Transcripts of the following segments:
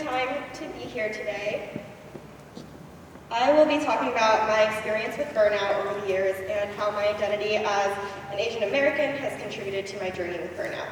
time to be here today. I will be talking about my experience with burnout over the years and how my identity as an Asian American has contributed to my journey with burnout.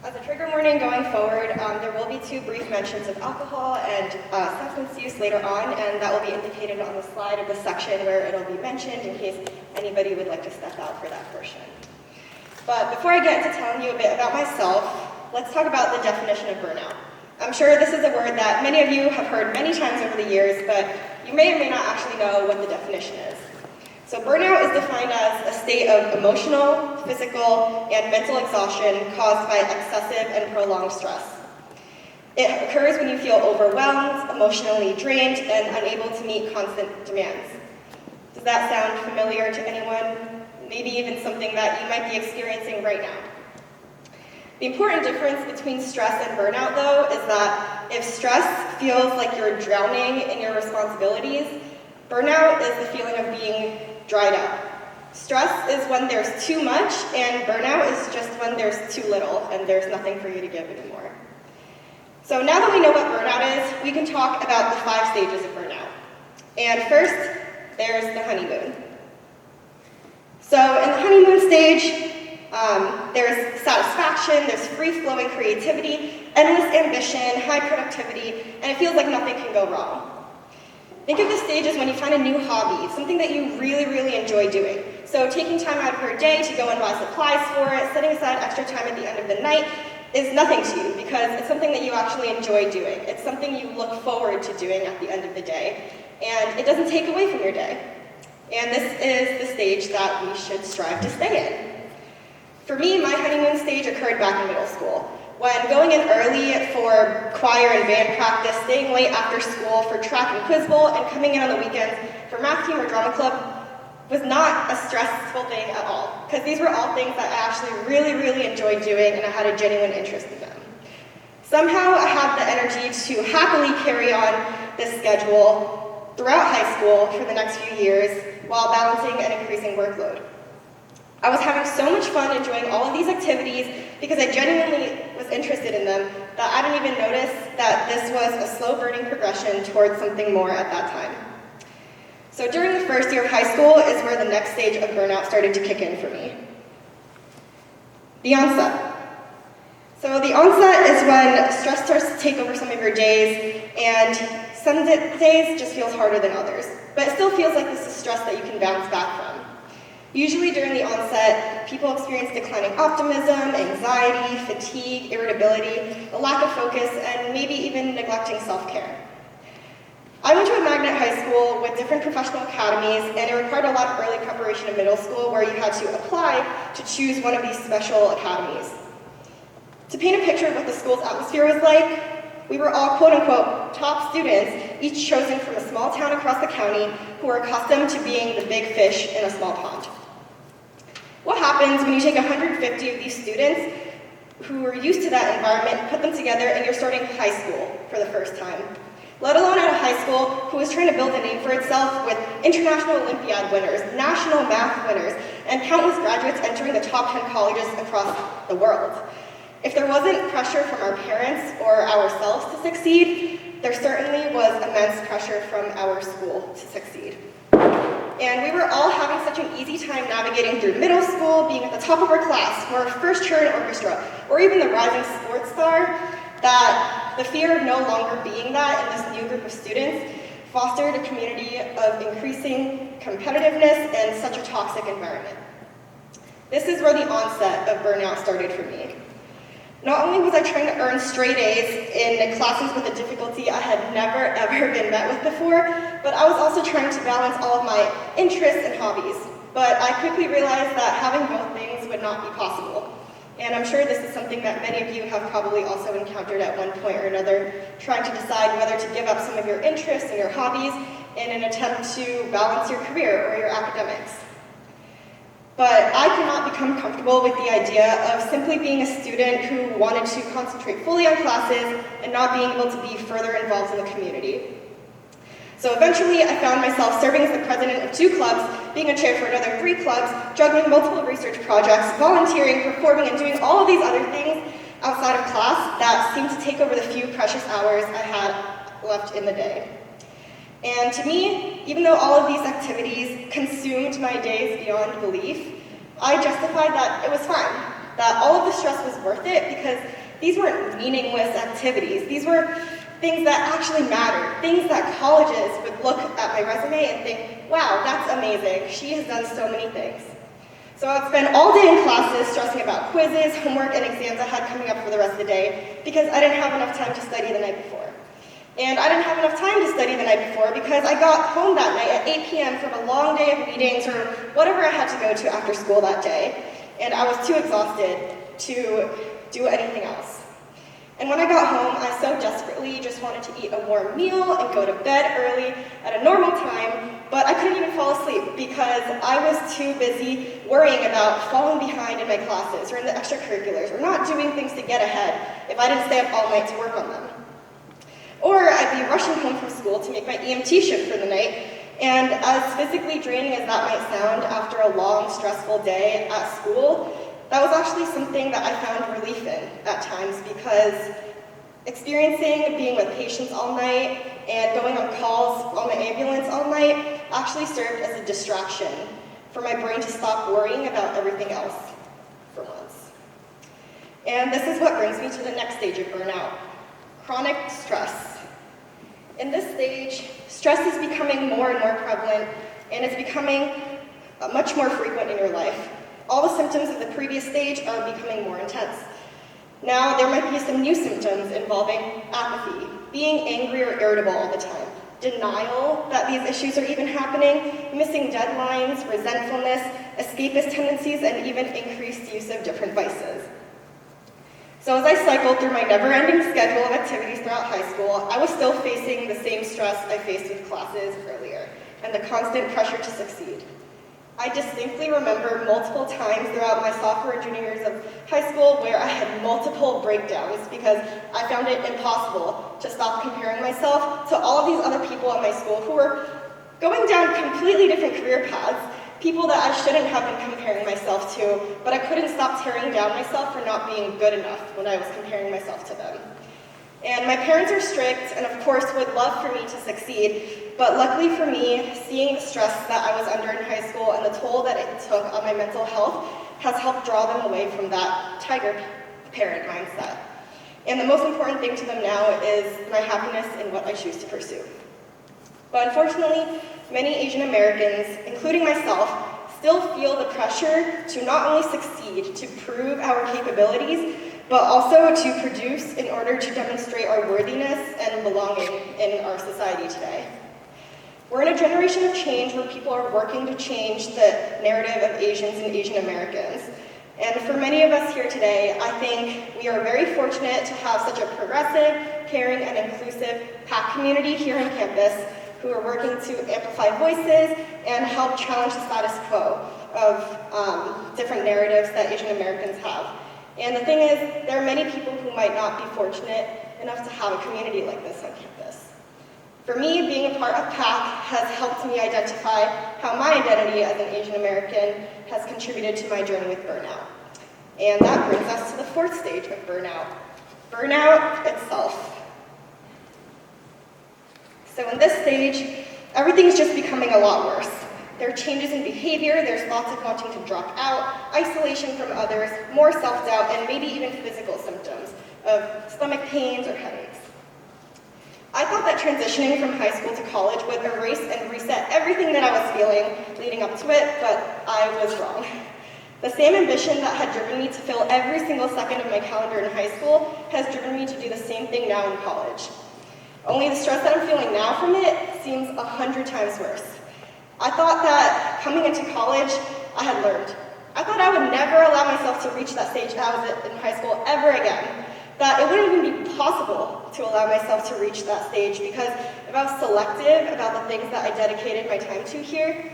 As a trigger warning going forward, there will be 2 brief mentions of alcohol and substance use later on, and that will be indicated on the slide of the section where it'll be mentioned in case anybody would like to step out for that portion. But before I get into telling you a bit about myself, let's talk about the definition of burnout. I'm sure this is a word that many of you have heard many times over the years, but you may or may not actually know what the definition is. So burnout is defined as a state of emotional, physical, and mental exhaustion caused by excessive and prolonged stress. It occurs when you feel overwhelmed, emotionally drained, and unable to meet constant demands. Does that sound familiar to anyone? Maybe even something that you might be experiencing right now. The important difference between stress and burnout, though, is that if stress feels like you're drowning in your responsibilities, burnout is the feeling of being dried up. Stress is when there's too much, and burnout is just when there's too little, and there's nothing for you to give anymore. So now that we know what burnout is, we can talk about the 5 stages of burnout. And first, there's the honeymoon. So in the honeymoon stage, there's satisfaction, there's free-flowing creativity, endless ambition, high productivity, and it feels like nothing can go wrong. Think of the stage as when you find a new hobby, something that you really enjoy doing. So taking time out of your day to go and buy supplies for it, setting aside extra time at the end of the night is nothing to you because it's something that you actually enjoy doing. It's something you look forward to doing at the end of the day, and it doesn't take away from your day. And this is the stage that we should strive to stay in. For me, my honeymoon stage occurred back in middle school, when going in early for choir and band practice, staying late after school for track and quiz bowl, and coming in on the weekends for math team or drama club was not a stressful thing at all, because these were all things that I actually really enjoyed doing, and I had a genuine interest in them. Somehow, I had the energy to happily carry on this schedule throughout high school for the next few years while balancing an increasing workload. I was having so much fun enjoying all of these activities because I genuinely was interested in them that I didn't even notice that this was a slow burning progression towards something more at that time. So during the first year of high school is where the next stage of burnout started to kick in for me. The onset. So the onset is when stress starts to take over some of your days, and some days just feels harder than others, but it still feels like this is stress that you can bounce back from. Usually during the onset, people experience declining optimism, anxiety, fatigue, irritability, a lack of focus, and maybe even neglecting self-care. I went to a magnet high school with different professional academies, and it required a lot of early preparation in middle school where you had to apply to choose one of these special academies. To paint a picture of what the school's atmosphere was like, we were all quote-unquote top students, each chosen from a small town across the county who were accustomed to being the big fish in a small pond. What happens when you take 150 of these students who are used to that environment and put them together and you're starting high school for the first time? Let alone at a high school who is trying to build a name for itself with international Olympiad winners, national math winners, and countless graduates entering the top 10 colleges across the world. If there wasn't pressure from our parents or ourselves to succeed, there certainly was immense pressure from our school to succeed. And we were all having such an easy time navigating through middle school, being at the top of our class, or first chair in orchestra, or even the rising sports star, that the fear of no longer being that in this new group of students fostered a community of increasing competitiveness and such a toxic environment. This is where the onset of burnout started for me. Not only was I trying to earn straight A's in classes with a difficulty I had never ever been met with before, but I was also trying to balance all of my interests and hobbies. But I quickly realized that having both things would not be possible. And I'm sure this is something that many of you have probably also encountered at one point or another, trying to decide whether to give up some of your interests and your hobbies in an attempt to balance your career or your academics. But I could not become comfortable with the idea of simply being a student who wanted to concentrate fully on classes and not being able to be further involved in the community. So eventually I found myself serving as the president of 2 clubs, being a chair for another 3 clubs, juggling multiple research projects, volunteering, performing, and doing all of these other things outside of class that seemed to take over the few precious hours I had left in the day. And to me, even though all of these activities consumed my days beyond belief, I justified that it was fine, that all of the stress was worth it because these weren't meaningless activities. These were things that actually mattered, things that colleges would look at my resume and think, wow, that's amazing. She has done so many things. So I would spend all day in classes stressing about quizzes, homework, and exams I had coming up for the rest of the day because I didn't have enough time to study the night before. And I didn't have enough time to study the night before because I got home that night at 8 p.m. from a long day of meetings or whatever I had to go to after school that day, and I was too exhausted to do anything else. And when I got home, I so desperately just wanted to eat a warm meal and go to bed early at a normal time, but I couldn't even fall asleep because I was too busy worrying about falling behind in my classes or in the extracurriculars or not doing things to get ahead if I didn't stay up all night to work on them. Or I'd be rushing home from school to make my EMT shift for the night, and as physically draining as that might sound after a long, stressful day at school, that was actually something that I found relief in at times because experiencing being with patients all night and going on calls on the ambulance all night actually served as a distraction for my brain to stop worrying about everything else for once. And this is what brings me to the next stage of burnout, chronic stress. In this stage, stress is becoming more and more prevalent and it's becoming much more frequent in your life. All the symptoms of the previous stage are becoming more intense. Now, there might be some new symptoms involving apathy, being angry or irritable all the time, denial that these issues are even happening, missing deadlines, resentfulness, escapist tendencies, and even increased use of different vices. So as I cycled through my never-ending schedule of activities throughout high school, I was still facing the same stress I faced with classes earlier, and the constant pressure to succeed. I distinctly remember multiple times throughout my sophomore and junior years of high school where I had multiple breakdowns because I found it impossible to stop comparing myself to all of these other people at my school who were going down completely different career paths, people that I shouldn't have been comparing myself to, but I couldn't stop tearing down myself for not being good enough when I was comparing myself to them. And my parents are strict and of course would love for me to succeed, but luckily for me, seeing the stress that I was under in high school and the toll that it took on my mental health has helped draw them away from that tiger parent mindset. And the most important thing to them now is my happiness in what I choose to pursue. But unfortunately, many Asian Americans, including myself, still feel the pressure to not only succeed, to prove our capabilities, but also to produce in order to demonstrate our worthiness and belonging in our society today. We're in a generation of change where people are working to change the narrative of Asians and Asian Americans. And for many of us here today, I think we are very fortunate to have such a progressive, caring, and inclusive PAC community here on campus who are working to amplify voices and help challenge the status quo of different narratives that Asian Americans have. And the thing is, there are many people who might not be fortunate enough to have a community like this on campus. For me, being a part of PAC has helped me identify how my identity as an Asian American has contributed to my journey with burnout. And that brings us to the fourth stage of burnout, burnout itself. So in this stage, everything's just becoming a lot worse. There are changes in behavior, there's lots of wanting to drop out, isolation from others, more self-doubt, and maybe even physical symptoms of stomach pains or headaches. I thought that transitioning from high school to college would erase and reset everything that I was feeling leading up to it, but I was wrong. The same ambition that had driven me to fill every single second of my calendar in high school has driven me to do the same thing now in college. Only the stress that I'm feeling now from it seems 100 times worse. I thought that coming into college, I had learned. I thought I would never allow myself to reach that stage that I was in high school ever again. That it wouldn't even be possible to allow myself to reach that stage because if I was selective about the things that I dedicated my time to here,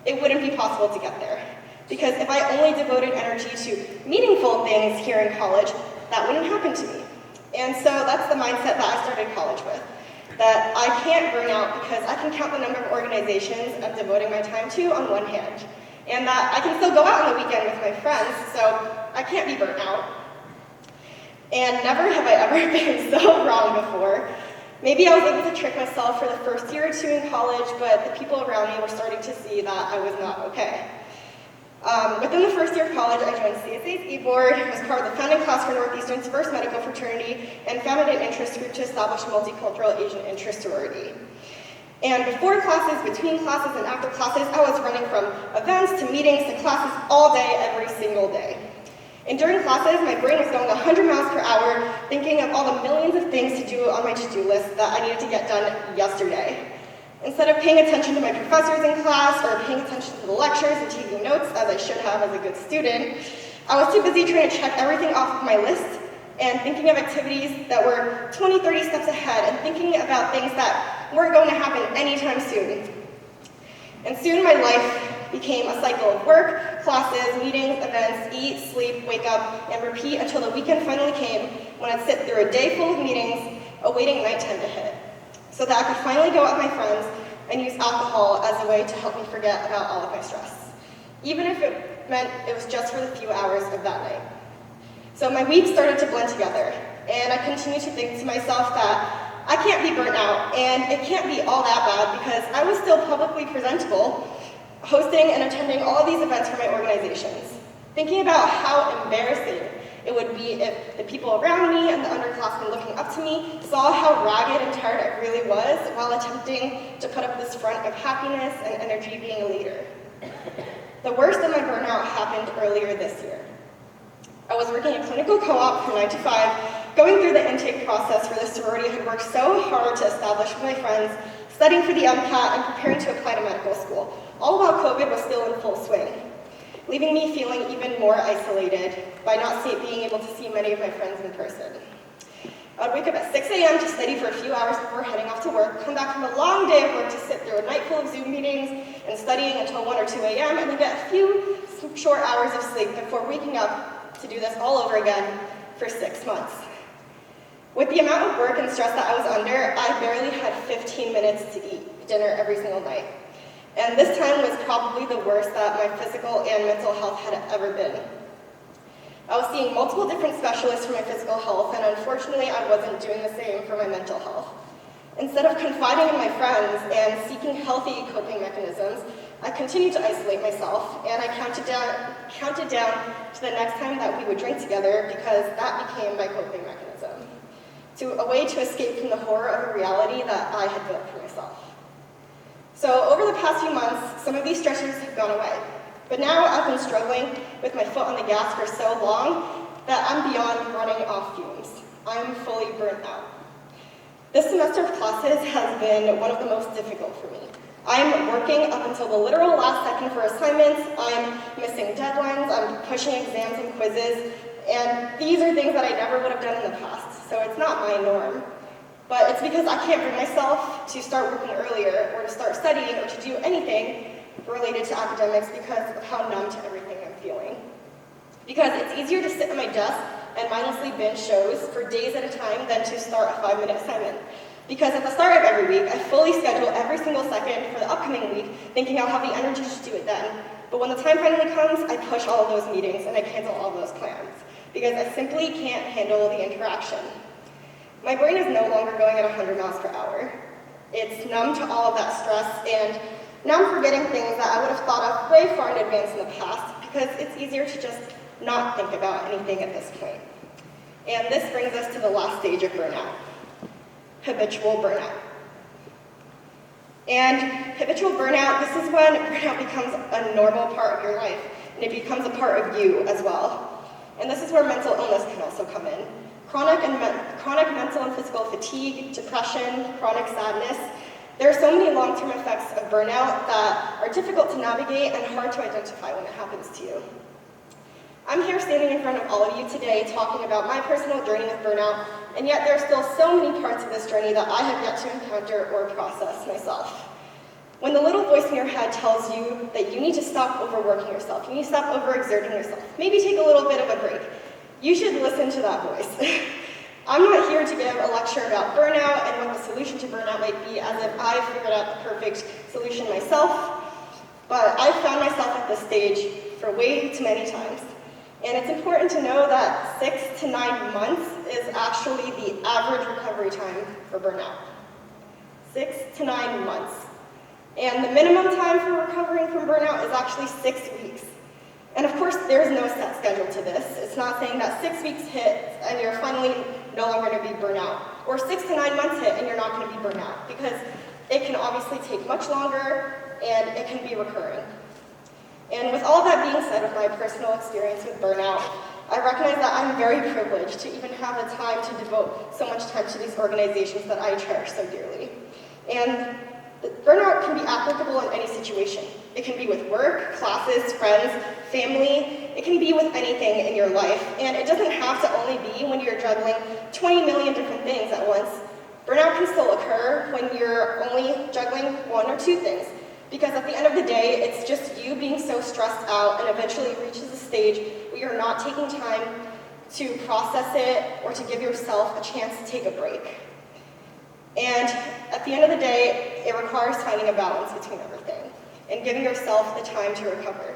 it wouldn't be possible to get there. Because if I only devoted energy to meaningful things here in college, that wouldn't happen to me. And so that's the mindset that I started college with. That I can't burn out because I can count the number of organizations I'm devoting my time to on one hand. And that I can still go out on the weekend with my friends, so I can't be burnt out. And never have I ever been so wrong before. Maybe I was able to trick myself for the first year or two in college, but the people around me were starting to see that I was not okay. Within the first year of college, I joined CSA's e-board, was part of the founding class for Northeastern's first medical fraternity, and founded an interest group to establish a multicultural Asian interest sorority. And before classes, between classes, and after classes, I was running from events to meetings to classes all day, every single day. And during classes, my brain was going 100 miles per hour, thinking of all the millions of things to do on my to-do list that I needed to get done yesterday. Instead of paying attention to my professors in class or paying attention to the lectures and taking notes, as I should have as a good student, I was too busy trying to check everything off of my list and thinking of activities that were 20, 30 steps ahead and thinking about things that weren't going to happen anytime soon. And soon my life became a cycle of work, classes, meetings, events, eat, sleep, wake up, and repeat until the weekend finally came when I'd sit through a day full of meetings, awaiting nighttime to hit, so that I could finally go out with my friends and use alcohol as a way to help me forget about all of my stress, even if it meant it was just for the few hours of that night. So my week started to blend together, and I continued to think to myself that I can't be burnt out, and it can't be all that bad because I was still publicly presentable, hosting and attending all of these events for my organizations, thinking about how embarrassing it would be if the people around me and the underclassmen looking up to me saw how ragged and tired I really was while attempting to put up this front of happiness and energy being a leader. The worst of my burnout happened earlier this year. I was working a clinical co-op from 9 to 5, going through the intake process for the sorority I had worked so hard to establish with my friends, studying for the MCAT, and preparing to apply to medical school, all while COVID was still in full swing, leaving me feeling even more isolated by not being able to see many of my friends in person. I would wake up at 6 a.m. to study for a few hours before heading off to work, come back from a long day of work to sit through a night full of Zoom meetings and studying until 1 or 2 a.m., and then get a few short hours of sleep before waking up to do this all over again for 6 months. With the amount of work and stress that I was under, I barely had 15 minutes to eat dinner every single night. And this time was probably the worst that my physical and mental health had ever been. I was seeing multiple different specialists for my physical health, and unfortunately I wasn't doing the same for my mental health. Instead of confiding in my friends and seeking healthy coping mechanisms, I continued to isolate myself, and I counted down to the next time that we would drink together because that became my coping mechanism, to a way to escape from the horror of a reality that I had built for myself. So over the past few months, some of these stresses have gone away, but now I've been struggling with my foot on the gas for so long that I'm beyond running off fumes. I'm fully burnt out. This semester of classes has been one of the most difficult for me. I'm working up until the literal last second for assignments, I'm missing deadlines, I'm pushing exams and quizzes, and these are things that I never would have done in the past, so it's not my norm. But it's because I can't bring myself to start working earlier or to start studying or to do anything related to academics because of how numb to everything I'm feeling. Because it's easier to sit at my desk and mindlessly binge shows for days at a time than to start a 5-minute assignment. Because at the start of every week, I fully schedule every single second for the upcoming week, thinking I'll have the energy to do it then. But when the time finally comes, I push all of those meetings and I cancel all of those plans, because I simply can't handle the interaction. My brain is no longer going at 100 miles per hour. It's numb to all of that stress, and now I'm forgetting things that I would have thought of way far in advance in the past, because it's easier to just not think about anything at this point. And this brings us to the last stage of burnout. Habitual burnout. And habitual burnout, this is when burnout becomes a normal part of your life, and it becomes a part of you as well. And this is where mental illness can also come in. Chronic mental and physical fatigue, depression, chronic sadness. There are so many long-term effects of burnout that are difficult to navigate and hard to identify when it happens to you. I'm here standing in front of all of you today talking about my personal journey with burnout, and yet there are still so many parts of this journey that I have yet to encounter or process myself. When the little voice in your head tells you that you need to stop overworking yourself, you need to stop overexerting yourself, maybe take a little bit of a break, you should listen to that voice. I'm not here to give a lecture about burnout and what the solution to burnout might be, as if I figured out the perfect solution myself, but I've found myself at this stage for way too many times. And it's important to know that 6 to 9 months is actually the average recovery time for burnout. 6 to 9 months. And the minimum time for recovering from burnout is actually 6 weeks. And of course, there's no set schedule to this. It's not saying that 6 weeks hit and you're finally no longer going to be burnout, or 6 to 9 months hit and you're not going to be burnout, because it can obviously take much longer and it can be recurring. And with all that being said, with my personal experience with burnout, I recognize that I'm very privileged to even have the time to devote so much time to these organizations that I cherish so dearly. And burnout can be applicable in any situation. It can be with work, classes, friends, family. It can be with anything in your life. And it doesn't have to only be when you're juggling 20 million different things at once. Burnout can still occur when you're only juggling 1 or 2 things. Because at the end of the day, it's just you being so stressed out, and eventually it reaches a stage where you're not taking time to process it or to give yourself a chance to take a break. And at the end of the day, it requires finding a balance between everything and giving yourself the time to recover.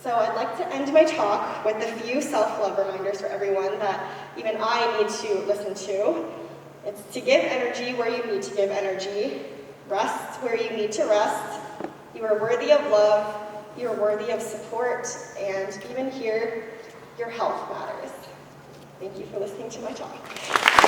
So I'd like to end my talk with a few self-love reminders for everyone that even I need to listen to. It's to give energy where you need to give energy, rest where you need to rest. You are worthy of love, you are worthy of support, and even here, your health matters. Thank you for listening to my talk.